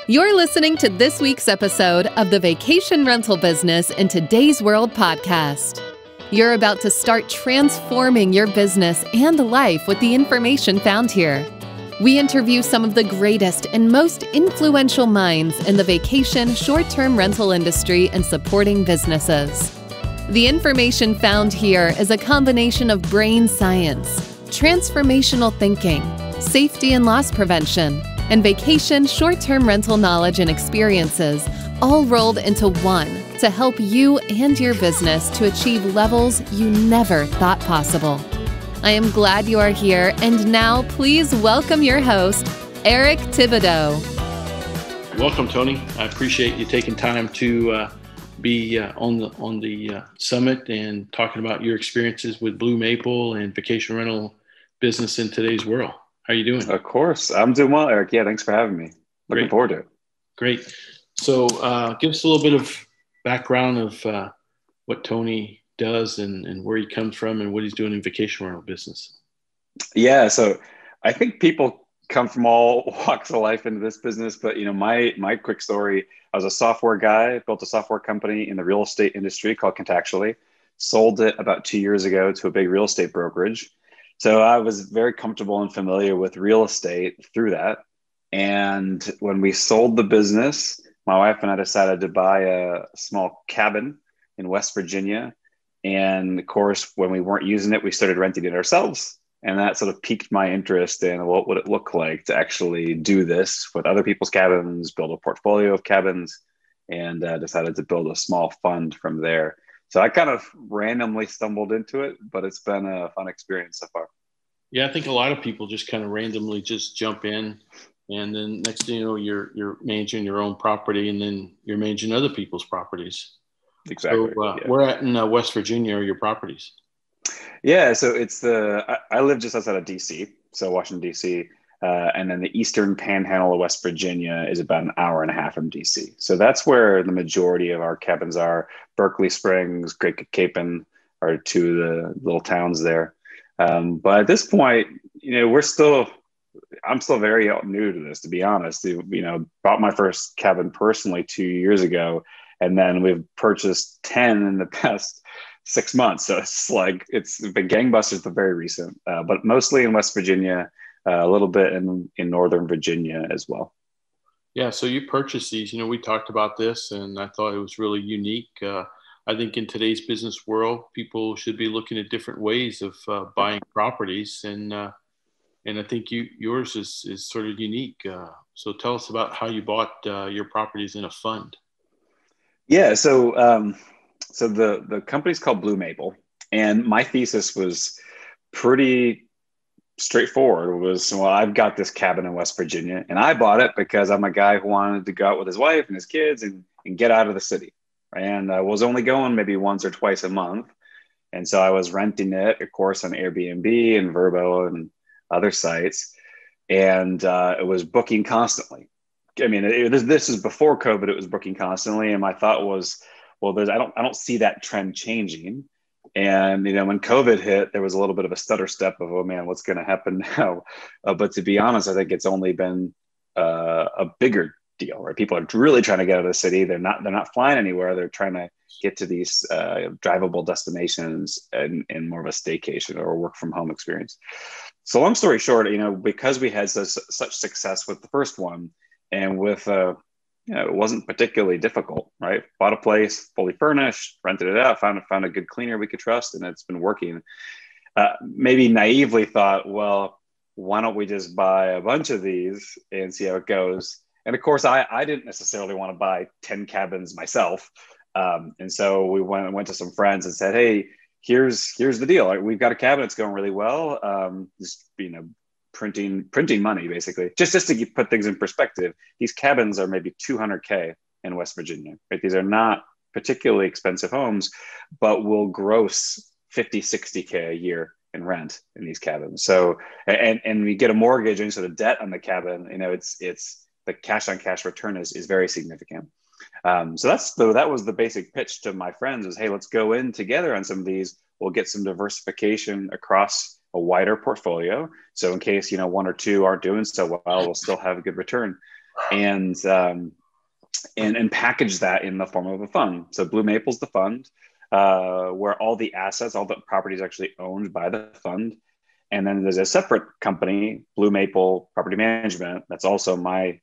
You're listening to this week's episode of the Vacation Rental Business in Today's World podcast. You're about to start transforming your business and life with the information found here. We interview some of the greatest and most influential minds in the vacation short-term rental industry and supporting businesses. The information found here is a combination of brain science, transformational thinking, safety and loss prevention, and vacation short-term rental knowledge and experiences, all rolled into one to help you and your business to achieve levels you never thought possible. I am glad you are here, and now please welcome your host, Eric Thibodeau. Welcome, Tony. I appreciate you taking time to be on the summit and talking about your experiences with Blue Maple and vacation rental business in today's world. How are you doing? Of course. I'm doing well, Eric. Yeah, thanks for having me. Looking forward to it. Great. So give us a little bit of background of what Tony does and where he comes from and what he's doing in vacation rental business. Yeah, so I think people come from all walks of life into this business, but my quick story, I was a software guy, built a software company in the real estate industry called Contactually, sold it about 2 years ago to a big real estate brokerage. So I was very comfortable and familiar with real estate through that. And when we sold the business, my wife and I decided to buy a small cabin in West Virginia. And of course, when we weren't using it, we started renting it ourselves. And that sort of piqued my interest in what would it look like to actually do this with other people's cabins, build a portfolio of cabins, and decided to build a small fund from there. So I kind of randomly stumbled into it, but it's been a fun experience so far. Yeah, I think a lot of people just kind of randomly just jump in, and then next thing you know, you're managing your own property, and then you're managing other people's properties. Exactly. So we're at in West Virginia are your properties? Yeah, so I live just outside of DC, so Washington, DC. And then the eastern panhandle of West Virginia is about an hour and a half from DC. So that's where the majority of our cabins are. Berkeley Springs, Great Cappaert are two of the little towns there. But at this point, I'm still very new to this, to be honest. Bought my first cabin personally 2 years ago, and then we've purchased 10 in the past 6 months. So it's been gangbusters, but very recent, but mostly in West Virginia. A little bit in Northern Virginia as well. Yeah, so you purchased these. We talked about this, and I thought it was really unique. I think in today's business world, people should be looking at different ways of buying properties, and I think yours is sort of unique. So tell us about how you bought your properties in a fund. Yeah, so the company's called Blue Maple, and my thesis was pretty straightforward. I've got this cabin in West Virginia, and I bought it because I'm a guy who wanted to go out with his wife and his kids and get out of the city. And I was only going maybe once or twice a month. And so I was renting it, of course, on Airbnb and Vrbo and other sites. And it was booking constantly. I mean, this is before COVID, it was booking constantly. And my thought was, well, I don't see that trend changing. And, when COVID hit, there was a little bit of a stutter step of, oh man, what's going to happen now? But to be honest, I think it's only been a bigger deal, right? People are really trying to get out of the city. They're not flying anywhere. They're trying to get to these drivable destinations and more of a staycation or work from home experience. So long story short, because we had such success with the first one, and with it wasn't particularly difficult, right? Bought a place, fully furnished, rented it out, found a good cleaner we could trust, and it's been working. Maybe naively thought, well, why don't we just buy a bunch of these and see how it goes? And of course, I didn't necessarily want to buy 10 cabins myself. And so we went to some friends and said, hey, here's the deal. We've got a cabin that's going really well. Just, printing money, basically. Just to put things in perspective, these cabins are maybe $200K in West Virginia, right? These are not particularly expensive homes, but will gross 50, 60K a year in rent in these cabins. So, and we get a mortgage and sort of debt on the cabin, it's the cash on cash return is very significant. So that was the basic pitch to my friends was, hey, let's go in together on some of these. We'll get some diversification across a wider portfolio. So in case, one or two aren't doing so well, we'll still have a good return. and and package that in the form of a fund. So Blue Maple's the fund, where all the assets, all the property is actually owned by the fund. And then there's a separate company, Blue Maple Property Management, that's also my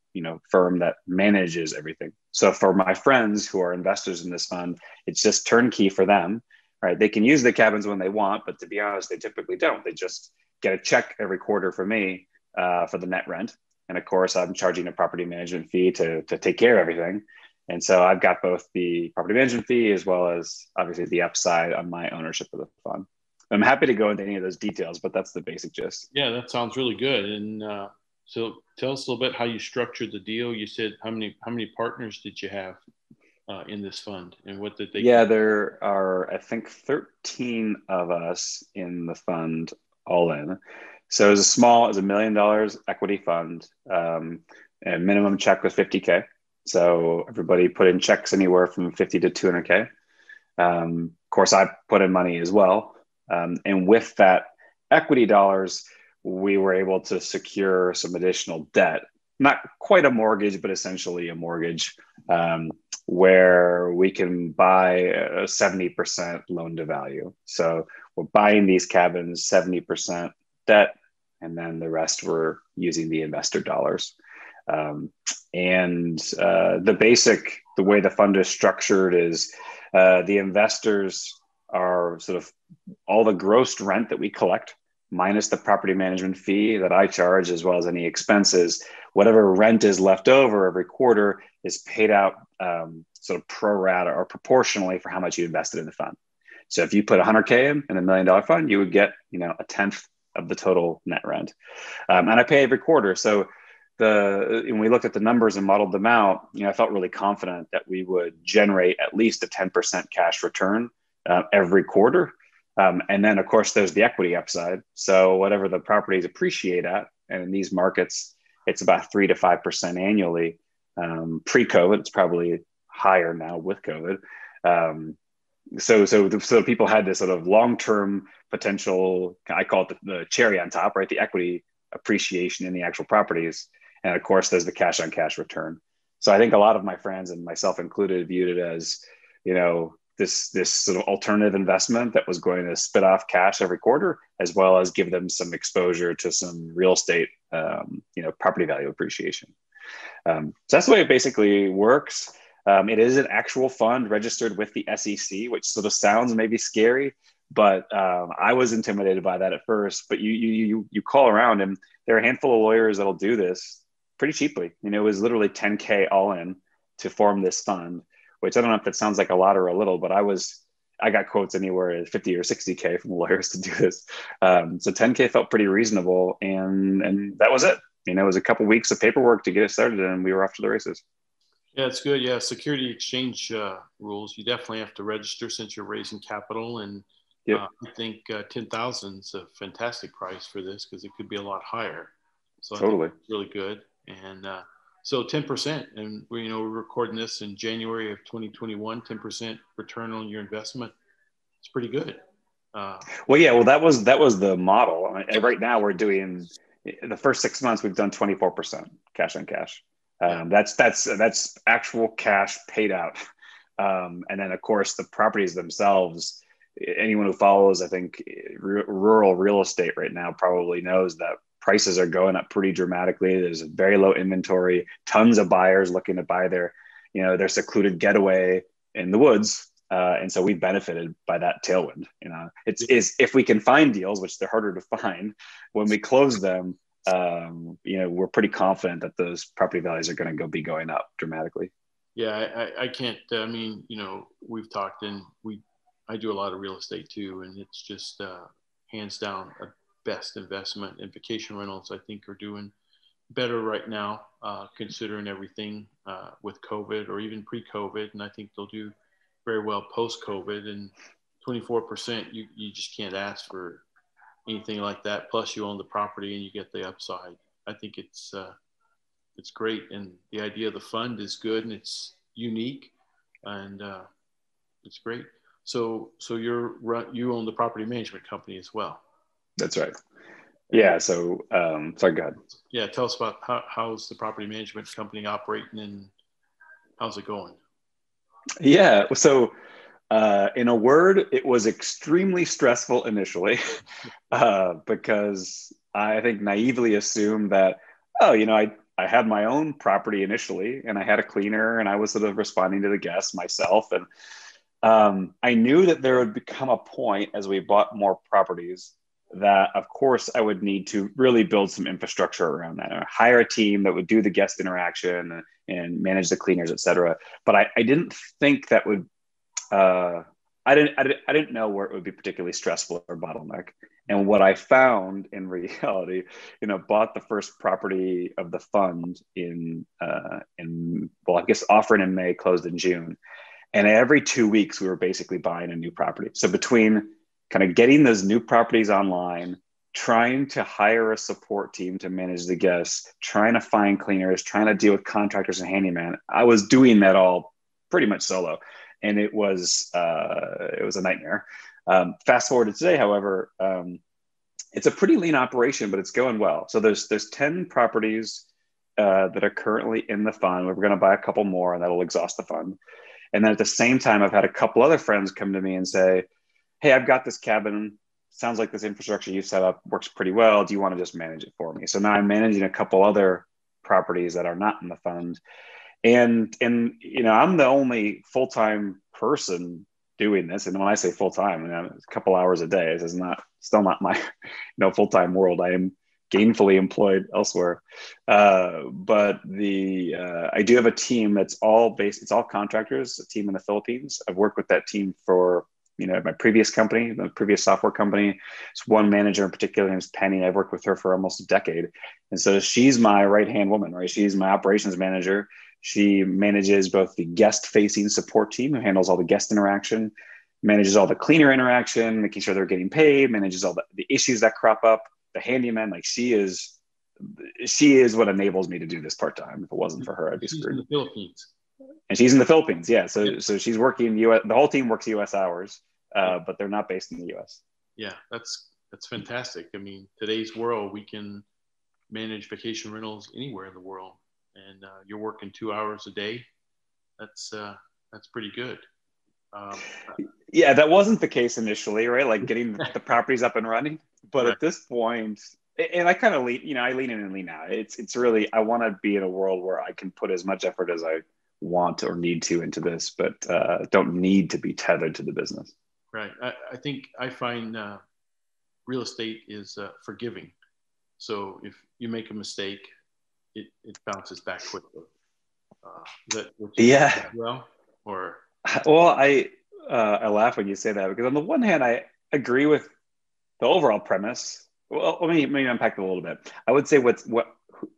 firm that manages everything. So for my friends who are investors in this fund, it's just turnkey for them, right? They can use the cabins when they want, but to be honest, they typically don't. They just get a check every quarter from me for the net rent. And of course, I'm charging a property management fee to take care of everything. And so I've got both the property management fee as well as obviously the upside on my ownership of the fund. I'm happy to go into any of those details, but that's the basic gist. Yeah, that sounds really good. And so tell us a little bit how you structured the deal. You said how many partners did you have in this fund, and what did they? Yeah, there are, I think, 13 of us in the fund all in. So it was $1 million equity fund, and minimum check was 50K. So everybody put in checks anywhere from 50 to 200K. Of course, I put in money as well. And with that equity dollars, we were able to secure some additional debt, not quite a mortgage, but essentially a mortgage, where we can buy a 70% loan to value. So we're buying these cabins 70% debt, and then the rest we're using the investor dollars. The way the fund is structured is the investors are sort of all the gross rent that we collect minus the property management fee that I charge, as well as any expenses. Whatever rent is left over every quarter is paid out sort of pro rata or proportionally for how much you invested in the fund. So if you put 100K in $1 million fund, you would get a tenth of the total net rent, and I pay every quarter. So when we looked at the numbers and modeled them out, I felt really confident that we would generate at least a 10% cash return every quarter. And then, of course, there's the equity upside. So whatever the properties appreciate at, and in these markets, it's about 3 to 5% annually. Pre-COVID, it's probably higher now with COVID. So people had this sort of long-term potential, I call it the cherry on top, right? The equity appreciation in the actual properties. And of course, there's the cash on cash return. So I think a lot of my friends, and myself included, viewed it as, this sort of alternative investment that was going to spit off cash every quarter, as well as give them some exposure to some real estate, property value appreciation. So that's the way it basically works. It is an actual fund registered with the SEC, which sort of sounds maybe scary, but I was intimidated by that at first. But you call around, and there are a handful of lawyers that'll do this pretty cheaply. It was literally 10K all in to form this fund, which I don't know if that sounds like a lot or a little, but I got quotes anywhere at 50 or 60K from lawyers to do this. So 10K felt pretty reasonable, and that was it. It was a couple of weeks of paperwork to get it started, and we were off to the races. Yeah, it's good. Yeah, security exchange rules. You definitely have to register since you're raising capital, and I think 10,000 is a fantastic price for this because it could be a lot higher. So totally, I think it's really good. And so 10%, and we're recording this in January of 2021. 10% return on your investment. It's pretty good. That was the model. Right now we're doing the first 6 months. We've done 24% cash on cash. That's actual cash paid out. And then of course the properties themselves, anyone who follows, I think, rural real estate right now probably knows that prices are going up pretty dramatically. There's a very low inventory, tons of buyers looking to buy their secluded getaway in the woods. And so we benefited by that tailwind. It's if we can find deals, which they're harder to find, when we close them, we're pretty confident that those property values are going to be going up dramatically. Yeah, I can't. We've talked, and I do a lot of real estate too, and it's just hands down a best investment. And vacation rentals, I think, are doing better right now, considering everything with COVID or even pre-COVID, and I think they'll do very well post-COVID. And 24%, you just can't ask for anything like that. Plus, you own the property and you get the upside. I think it's great, and the idea of the fund is good, and it's unique, and it's great. So you own the property management company as well. That's right. Yeah. So, sorry, go ahead. Yeah, tell us about how's the property management company operating and how's it going? Yeah. So, in a word, it was extremely stressful initially because I think naively assumed that, oh, I had my own property initially and I had a cleaner and I was sort of responding to the guests myself. And I knew that there would become a point as we bought more properties that, of course, I would need to really build some infrastructure around that, or hire a team that would do the guest interaction and manage the cleaners, et cetera. But I didn't think that would I didn't know where it would be particularly stressful or bottleneck. And what I found in reality, bought the first property of the fund well, I guess offering in May, closed in June. And every 2 weeks, we were basically buying a new property. So between kind of getting those new properties online, trying to hire a support team to manage the guests, trying to find cleaners, trying to deal with contractors and handyman, I was doing that all pretty much solo. And it was a nightmare. Fast forward to today, however, it's a pretty lean operation, but it's going well. So there's 10 properties that are currently in the fund. We're going to buy a couple more, and that'll exhaust the fund. And then at the same time, I've had a couple other friends come to me and say, "Hey, I've got this cabin. Sounds like this infrastructure you set up works pretty well. Do you want to just manage it for me?" So now I'm managing a couple other properties that are not in the fund. And I'm the only full-time person doing this. And when I say full-time, it's a couple hours a day. This is still not my full-time world. I am gainfully employed elsewhere. But I do have a team that's it's all contractors, a team in the Philippines. I've worked with that team for my previous company, the previous software company. It's one manager in particular, her name is Penny. I've worked with her for almost a decade. And so she's my right-hand woman, right? She's my operations manager. She manages both the guest-facing support team, who handles all the guest interaction, manages all the cleaner interaction, making sure they're getting paid, manages all the issues that crop up, the handyman. Like she is what enables me to do this part-time. If it wasn't for her, I'd be screwed. She's in the Philippines. And she's in the Philippines, yeah. So she's working US. The whole team works US hours, but they're not based in the US. Yeah, that's fantastic. I mean, today's world, we can manage vacation rentals anywhere in the world, and you're working 2 hours a day. That's pretty good. Yeah, that wasn't the case initially, right? Like getting the properties up and running. But right. At this point, and I kind of lean, I lean in and lean out. It's really, I want to be in a world where I can put as much effort as I want or need to into this, but don't need to be tethered to the business. Right. I think I find real estate is forgiving. So if you make a mistake, it bounces back quickly. Is that what you yeah. Well, or I laugh when you say that, because on the one hand, I agree with the overall premise. Well, let me unpack it a little bit. I would say what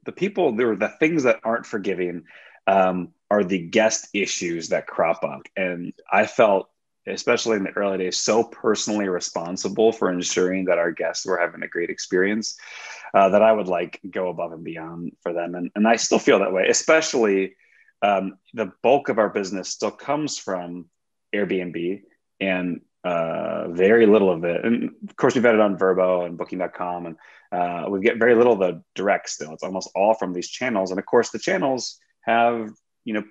the things that aren't forgiving are the guest issues that crop up. And I felt, especially in the early days, so personally responsible for ensuring that our guests were having a great experience that I would go above and beyond for them. And I still feel that way, especially the bulk of our business still comes from Airbnb, and very little of it. And of course, we've had it on Vrbo and Booking.com, and we get very little of the direct still. It's almost all from these channels. And of course, the channels have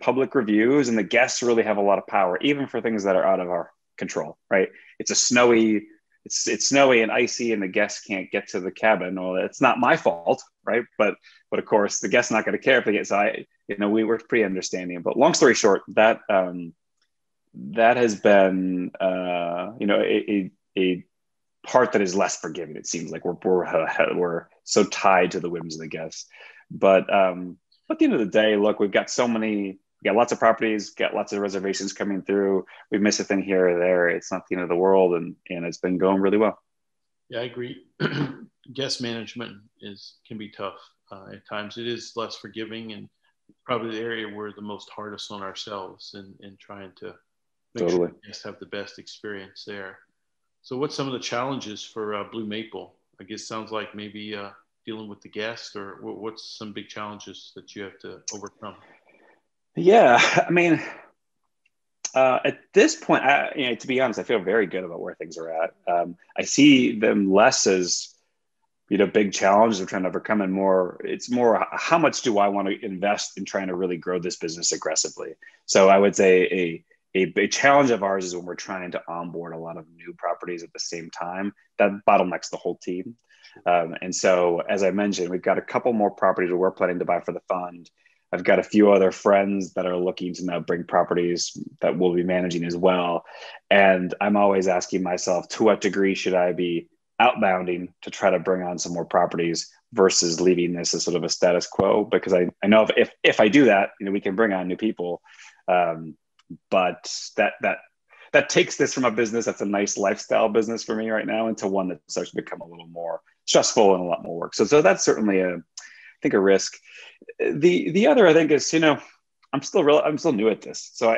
public reviews, and the guests really have a lot of power, even for things that are out of our control, right? It's snowy and icy, and the guests can't get to the cabin. Well, it's not my fault, right? But of course, the guest's not going to care if they get. So we were pretty understanding. But long story short, that has been a part that is less forgiving. It seems like we're so tied to the whims of the guests. But at the end of the day, look, we got lots of properties, got lots of reservations coming through. We miss a thing here or there. It's not the end of the world, and it's been going really well. Yeah, I agree. Guest management can be tough at times. It is less forgiving, and probably the area we're the most hardest on ourselves in trying to make sure guests have the best experience there. So what's some of the challenges for Blue Maple? I guess sounds like maybe dealing with the guest, or what's some big challenges that you have to overcome? Yeah, I mean, at this point, to be honest, I feel very good about where things are at. I see them less as big challenges we're trying to overcome, and it's more how much do I want to invest in trying to really grow this business aggressively. So I would say a big challenge of ours is when we're trying to onboard a lot of new properties at the same time. That bottlenecks the whole team. And so, as I mentioned, we've got a couple more properties that we're planning to buy for the fund. I've got a few other friends that are looking to now bring properties that we'll be managing as well. And I'm always asking myself, to what degree should I be outbounding to try to bring on some more properties versus leaving this as sort of a status quo? Because I know if I do that, we can bring on new people. But that takes this from a business that's a nice lifestyle business for me right now into one that starts to become a little more stressful and a lot more work. So that's certainly I think a risk. The other, I think, is, I'm still new at this. So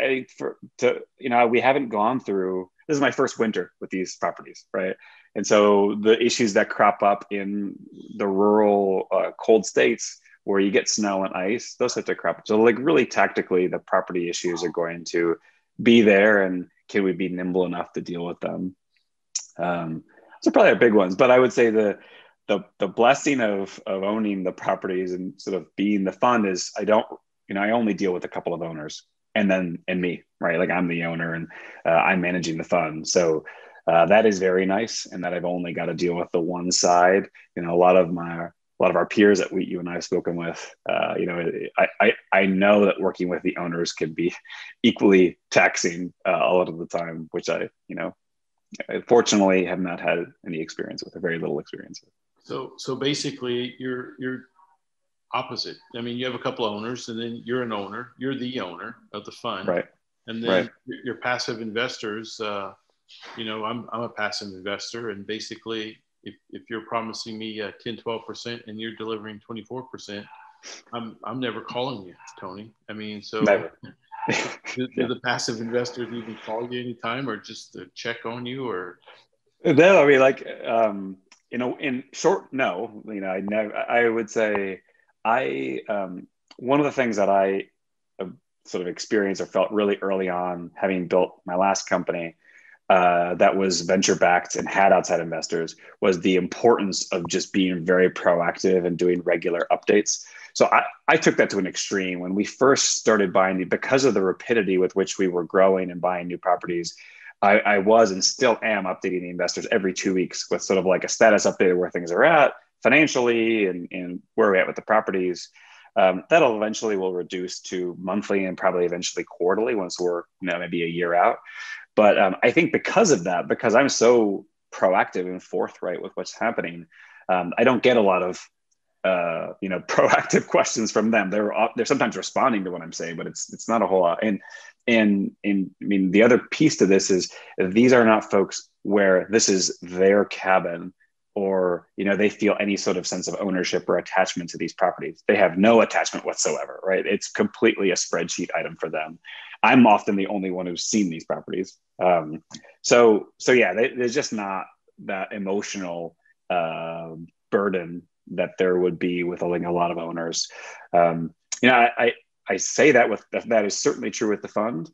we haven't gone through, this is my first winter with these properties, right? And so the issues that crop up in the rural cold states where you get snow and ice, those have to crop up. So like really tactically, the property issues are going to be there, and can we be nimble enough to deal with them? So probably our big ones, but I would say the blessing of owning the properties and sort of being the fund is I only deal with a couple of owners and me, right? Like I'm the owner and I'm managing the fund. So that is very nice. And that I've only got to deal with the one side. A lot of our peers that you and I have spoken with, I know that working with the owners can be equally taxing a lot of the time, which I fortunately have not had any experience with, or very little experience with. So basically you're opposite. I mean, you have a couple of owners, and then you're an owner. You're the owner of the fund, right? And then your passive investors. I'm a passive investor, and basically, if you're promising me 10-12% and you're delivering 24%, I'm never calling you, Tony. I mean, so never. do the passive investors even call you anytime, or just to check on you, or? No, I mean, in short, no. I would say one of the things that I sort of experienced or felt really early on, having built my last company that was venture backed and had outside investors, was the importance of just being very proactive and doing regular updates. So I took that to an extreme. When we first started buying, because of the rapidity with which we were growing and buying new properties, I was and still am updating the investors every 2 weeks with sort of like a status update of where things are at financially and where we're at with the properties. That'll eventually will reduce to monthly and probably eventually quarterly once we're maybe a year out. But I think because of that, because I'm so proactive and forthright with what's happening, I don't get a lot of proactive questions from them. They're sometimes responding to what I'm saying, but it's not a whole lot. And I mean, the other piece to this is these are not folks where this is their cabin, or they feel any sort of sense of ownership or attachment to these properties. They have no attachment whatsoever, right? It's completely a spreadsheet item for them. I'm often the only one who's seen these properties. So yeah, there's just not that emotional burden that there would be with owning a lot of owners. I say that is certainly true with the fund.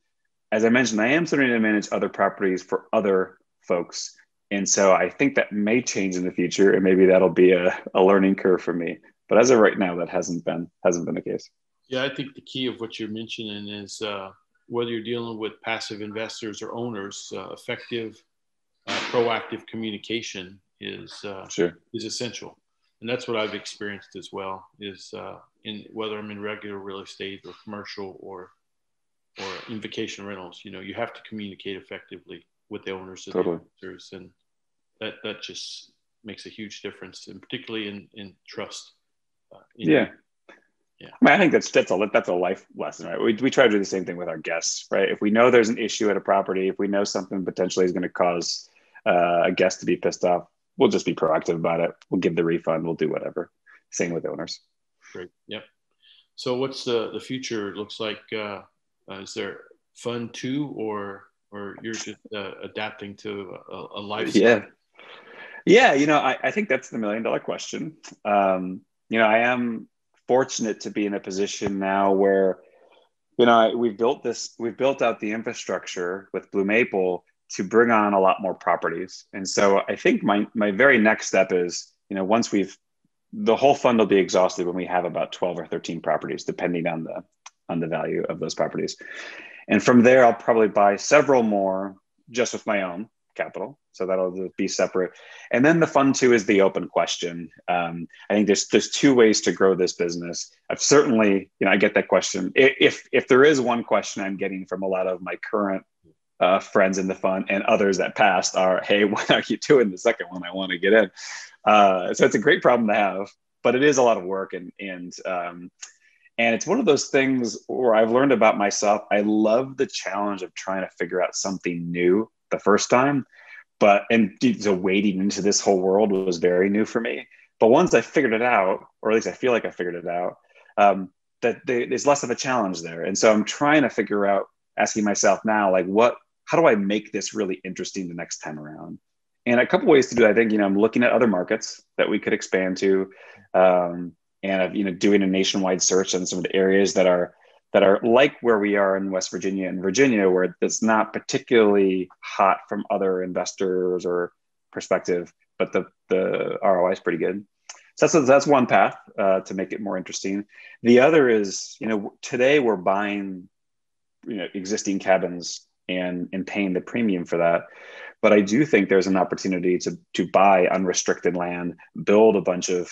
As I mentioned, I am starting to manage other properties for other folks. And so I think that may change in the future, and maybe that'll be a learning curve for me. But as of right now, that hasn't been the case. Yeah, I think the key of what you're mentioning is whether you're dealing with passive investors or owners, effective, proactive communication is essential. And that's what I've experienced as well, is in whether I'm in regular real estate or commercial or in vacation rentals, you have to communicate effectively with the owners of the investors, and that just makes a huge difference, and particularly in trust. Yeah. I mean, I think that's a life lesson, right? We try to do the same thing with our guests, right? If we know there's an issue at a property, if we know something potentially is going to cause a guest to be pissed off, we'll just be proactive about it. We'll give the refund. We'll do whatever. Same with owners. Great. Yep. So what's the future looks like? Is there fund 2 or you're just adapting to a lifestyle? Yeah. I think that's the $1 million question. I am fortunate to be in a position now where, we've built out the infrastructure with Blue Maple to bring on a lot more properties. And so I think my very next step is once the whole fund will be exhausted when we have about 12 or 13 properties, depending on the value of those properties. And from there, I'll probably buy several more just with my own capital. So that'll be separate. And then the fund two is the open question. I think there's two ways to grow this business. I've certainly, I get that question. If there is one question I'm getting from a lot of my current friends in the fund and others that passed are, hey, when are you doing the second one? I want to get in. So it's a great problem to have, but it is a lot of work. And it's one of those things where I've learned about myself. I love the challenge of trying to figure out something new the first time, so wading into this whole world was very new for me. But once I figured it out, or at least I feel like I figured it out, there's less of a challenge there. And so I'm trying to figure out, asking myself now, like, how do I make this really interesting the next time around? And a couple ways to do it. I think, I'm looking at other markets that we could expand to, and doing a nationwide search on some of the areas that are like where we are in West Virginia and Virginia, where it's not particularly hot from other investors or perspective, but the ROI is pretty good. So that's one path to make it more interesting. The other is, today we're buying, existing cabins and paying the premium for that. But I do think there's an opportunity to buy unrestricted land, build a bunch of,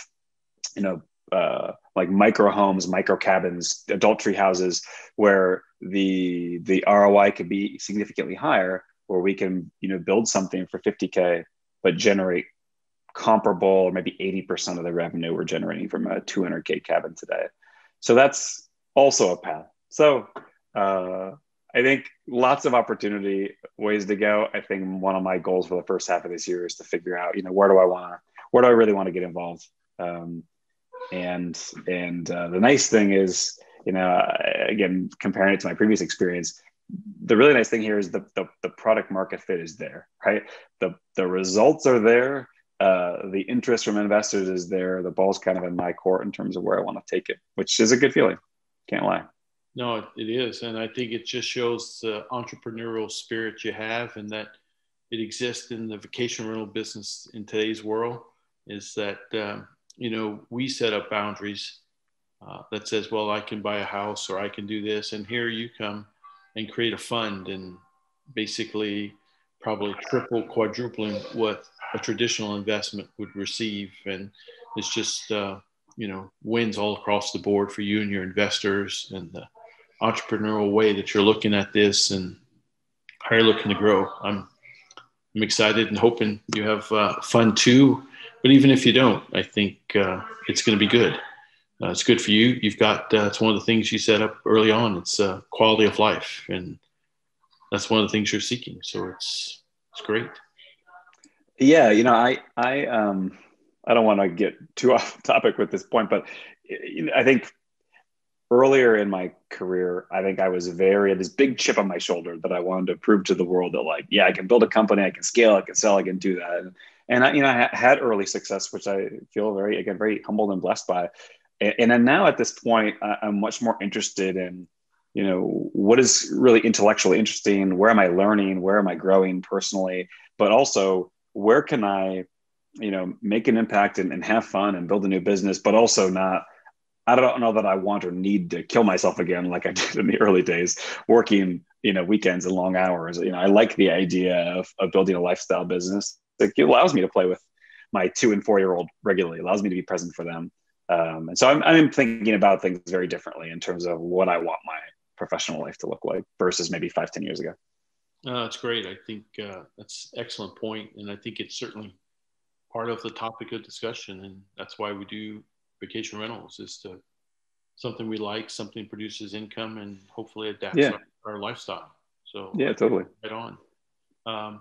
like micro homes, micro cabins, adult tree houses, where the ROI could be significantly higher, where we can, build something for $50K, but generate comparable or maybe 80% of the revenue we're generating from a $200K cabin today. So that's also a path. So I think lots of opportunity, ways to go. I think one of my goals for the first half of this year is to figure out, where do I really want to get involved? And the nice thing is, again, comparing it to my previous experience, the really nice thing here is the product market fit is there, right? The results are there. The interest from investors is there. The ball's kind of in my court in terms of where I want to take it, which is a good feeling. Can't lie. No, it is. And I think it just shows the entrepreneurial spirit you have, and that it exists in the vacation rental business in today's world, is that, we set up boundaries that says, well, I can buy a house or I can do this. And here you come and create a fund and basically probably triple, quadrupling what a traditional investment would receive. And it's just, wins all across the board for you and your investors, and the entrepreneurial way that you're looking at this and how you're looking to grow. I'm excited and hoping you have fun too. But even if you don't, I think it's going to be good. It's good for you. You've got, it's one of the things you set up early on. It's quality of life. And that's one of the things you're seeking. So it's great. Yeah. I don't want to get too off topic with this point, but I think earlier in my career, I think I was this big chip on my shoulder that I wanted to prove to the world that, like, yeah, I can build a company, I can scale, I can sell, I can do that. And I had early success, which I feel very humbled and blessed by. And then now at this point, I'm much more interested in, what is really intellectually interesting? Where am I learning? Where am I growing personally? But also, where can I, make an impact and have fun and build a new business, but also I don't know that I want or need to kill myself again like I did in the early days, working, weekends and long hours. I like the idea of building a lifestyle business. It allows me to play with my 2 and 4 year old regularly. It allows me to be present for them. And so I'm thinking about things very differently in terms of what I want my professional life to look like versus maybe 5-10 years ago. That's great. I think that's an excellent point. And I think it's certainly part of the topic of discussion. And that's why we do vacation rentals, is to something we like, something produces income, and hopefully adapts our lifestyle. So yeah, totally. Right on.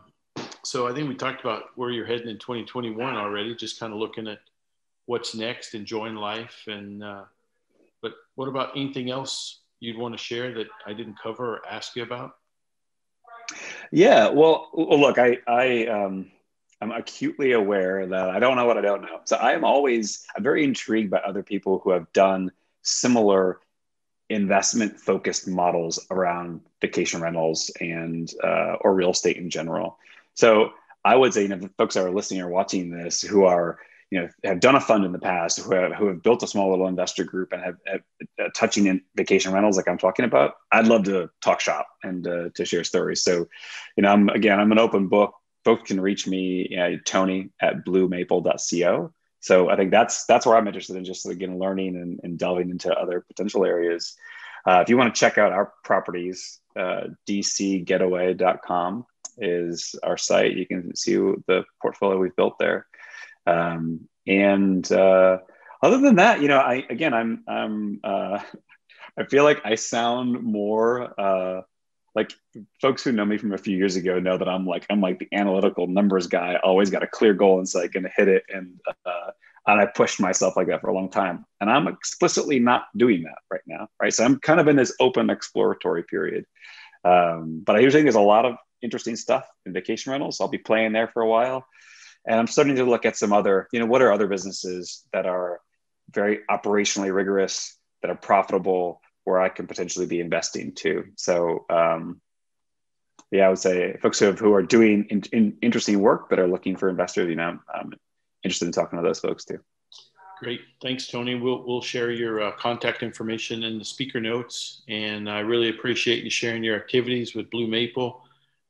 So I think we talked about where you're heading in 2021 already, just kind of looking at what's next, enjoying life. And, but what about anything else you'd want to share that I didn't cover or ask you about? Yeah, well, look, I'm acutely aware that I don't know what I don't know. So I'm very intrigued by other people who have done similar investment focused models around vacation rentals and or real estate in general. So I would say, the folks that are listening or watching this who are, have done a fund in the past, who have built a small little investor group and have touching in vacation rentals like I'm talking about, I'd love to talk shop and to share stories. So, I'm an open book. Folks can reach me, Tony@bluemaple.co. So I think that's where I'm interested in, just again learning and delving into other potential areas. If you want to check out our properties, dcgetaway.com is our site. You can see the portfolio we've built there. Other than that, I feel like I sound more like folks who know me from a few years ago know that I'm like the analytical numbers guy. Always got a clear goal and going to hit it, and I pushed myself like that for a long time. And I'm explicitly not doing that right now, right? So I'm kind of in this open exploratory period. But I usually think there's a lot of interesting stuff in vacation rentals. I'll be playing there for a while. And I'm starting to look at some other, what are other businesses that are very operationally rigorous, that are profitable, where I can potentially be investing too. So I would say folks who are doing interesting work but are looking for investors, I'm interested in talking to those folks too. Great. Thanks, Tony. We'll share your contact information in the speaker notes. And I really appreciate you sharing your activities with Blue Maple,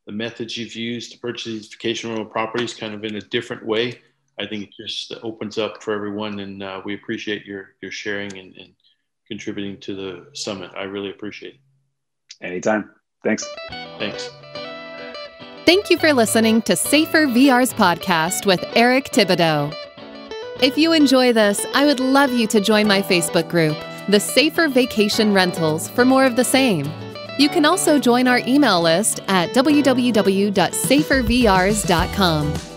the methods you've used to purchase these vacation rental properties kind of in a different way. I think it just opens up for everyone. And we appreciate your sharing and contributing to the summit. I really appreciate it. Anytime. Thanks. Thanks. Thank you for listening to Safer VR's podcast with Eric Thibodeau. If you enjoy this, I would love you to join my Facebook group, The Safer Vacation Rentals, for more of the same. You can also join our email list at www.safervrs.com.